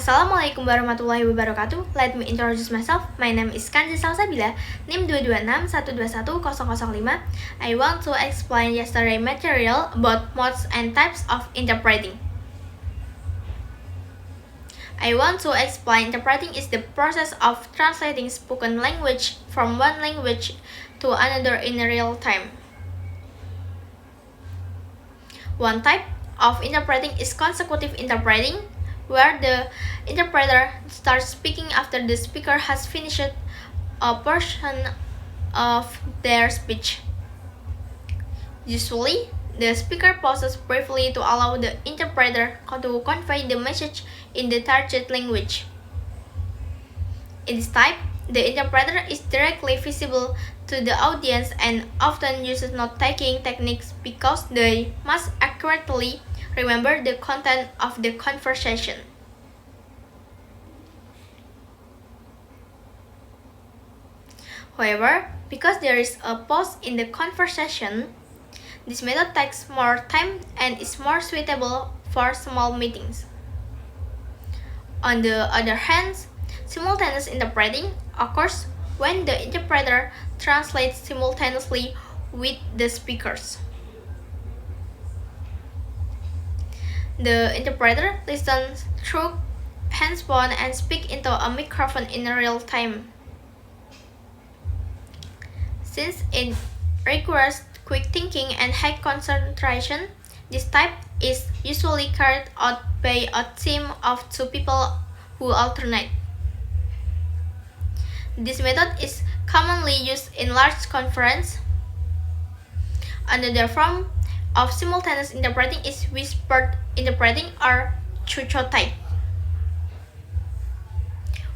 Assalamualaikum warahmatullahi wabarakatuh. Let me introduce myself. My name is Kanzi Salsabila, NIM 226121005. I want to explain yesterday material about modes and types of interpreting. I want to explain interpreting is the process of translating spoken language from one language to another in real time. One type of interpreting is consecutive interpreting, where the interpreter starts speaking after the speaker has finished a portion of their speech. Usually, the speaker pauses briefly to allow the interpreter to convey the message in the target language. In this type, the interpreter is directly visible to the audience and often uses note-taking techniques because they must accurately remember the content of the conversation. However, because there is a pause in the conversation, this method takes more time and is more suitable for small meetings. On the other hand, simultaneous interpreting occurs when the interpreter translates simultaneously with the speakers. The interpreter listens through hands-on and speaks into a microphone in real time. Since it requires quick thinking and high concentration, this type is usually carried out by a team of two people who alternate. This method is commonly used in large conferences. Another form of simultaneous interpreting is whispered interpreting or chucho type,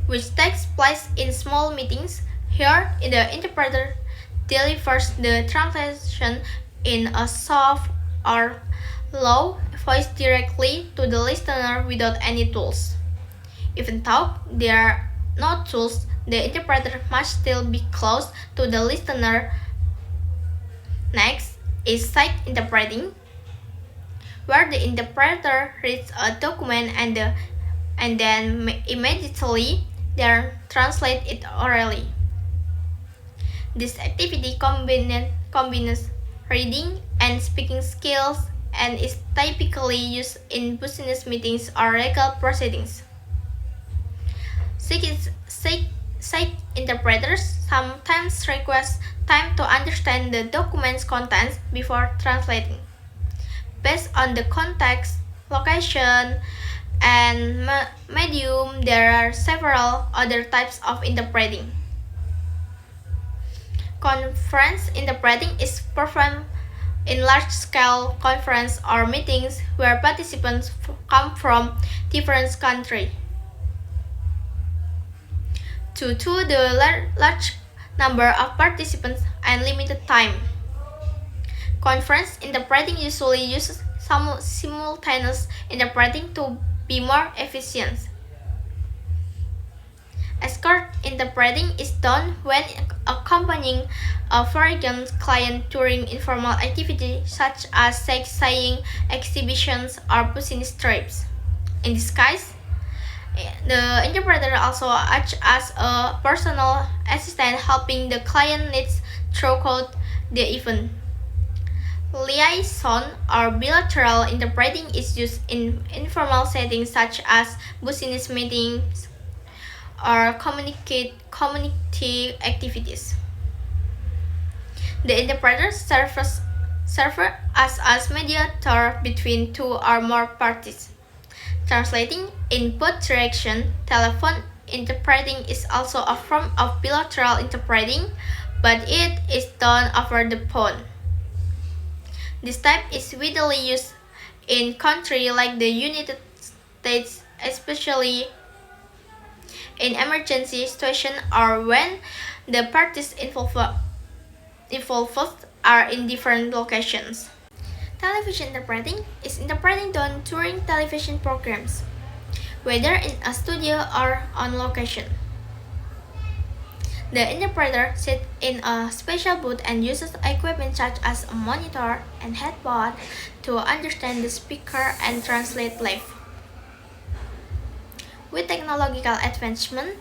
which takes place in small meetings. Here, the interpreter delivers the translation in a soft or low voice directly to the listener without any tools. Even though there are no tools, the interpreter must still be close to the listener. Next is sight interpreting, where the interpreter reads a document and then immediately translate it orally. This activity combines reading and speaking skills and is typically used in business meetings or legal proceedings. Sight interpreters sometimes request time to understand the document's contents before translating. Based on the context, location, and medium, there are several other types of interpreting. Conference interpreting is performed in large-scale conferences or meetings where participants come from different countries. Due to the large number of participants and limited time, conference interpreting usually uses simultaneous interpreting to be more efficient. Escort interpreting is done when accompanying a foreign client during informal activities such as sightseeing, exhibitions, or business trips. In this case, the interpreter also acts as a personal assistant helping the client needs throughout the event. Liaison or bilateral interpreting is used in informal settings such as business meetings or community activities. The interpreter serves as mediator between two or more parties, translating in both directions. Telephone interpreting is also a form of bilateral interpreting, but it is done over the phone. This type is widely used in countries like the United States, especially in emergency situations or when the parties involved are in different locations. Television interpreting is interpreting done during television programs, whether in a studio or on location. The interpreter sits in a special booth and uses equipment such as a monitor and headphone to understand the speaker and translate live. With technological advancement,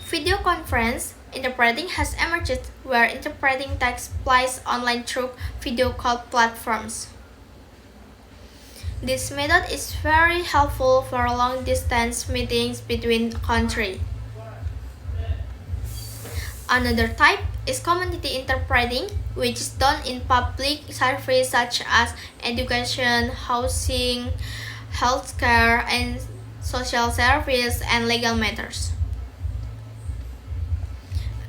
video conference interpreting has emerged where interpreting takes place online through video call platforms. This method is very helpful for long-distance meetings between countries. Another type is community interpreting, which is done in public services such as education, housing, healthcare, and social service and legal matters.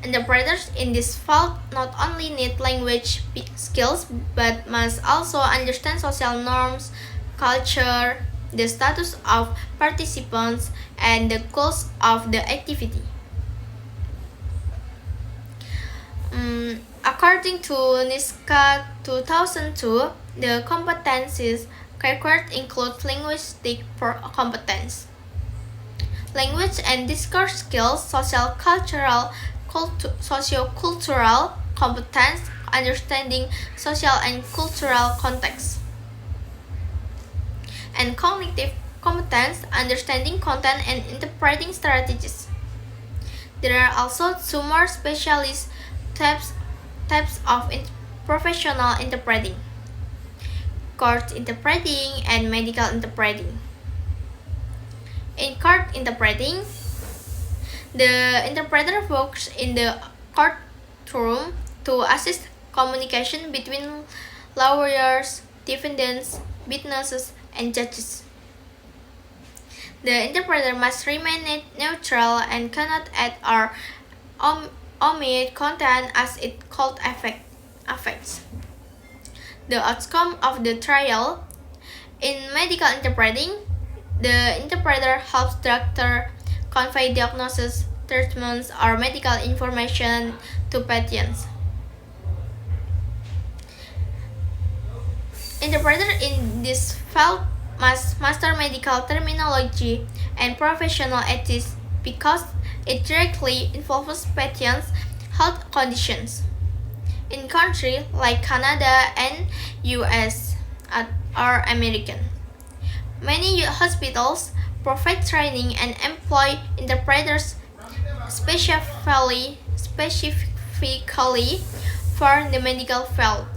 Interpreters in this field not only need language skills but must also understand social norms, culture, the status of participants, and the goals of the activity. According to NISCA 2002, the competencies required include linguistic competence, language and discourse skills, socio-cultural competence, understanding social and cultural context, and cognitive competence, understanding content and interpreting strategies. There are also two more specialist types of professional interpreting: court interpreting and medical interpreting. In court interpreting, the interpreter works in the courtroom to assist communication between lawyers, defendants, witnesses, and judges. The interpreter must remain neutral and cannot add or omit content as it could affects the outcome of the trial. In medical interpreting, the interpreter helps doctor convey diagnosis, treatments, or medical information to patients. Interpreters in this field must master medical terminology and professional ethics because it directly involves patients' health conditions. In countries like Canada and US or American, many hospitals provide training and employ interpreters specifically for the medical field.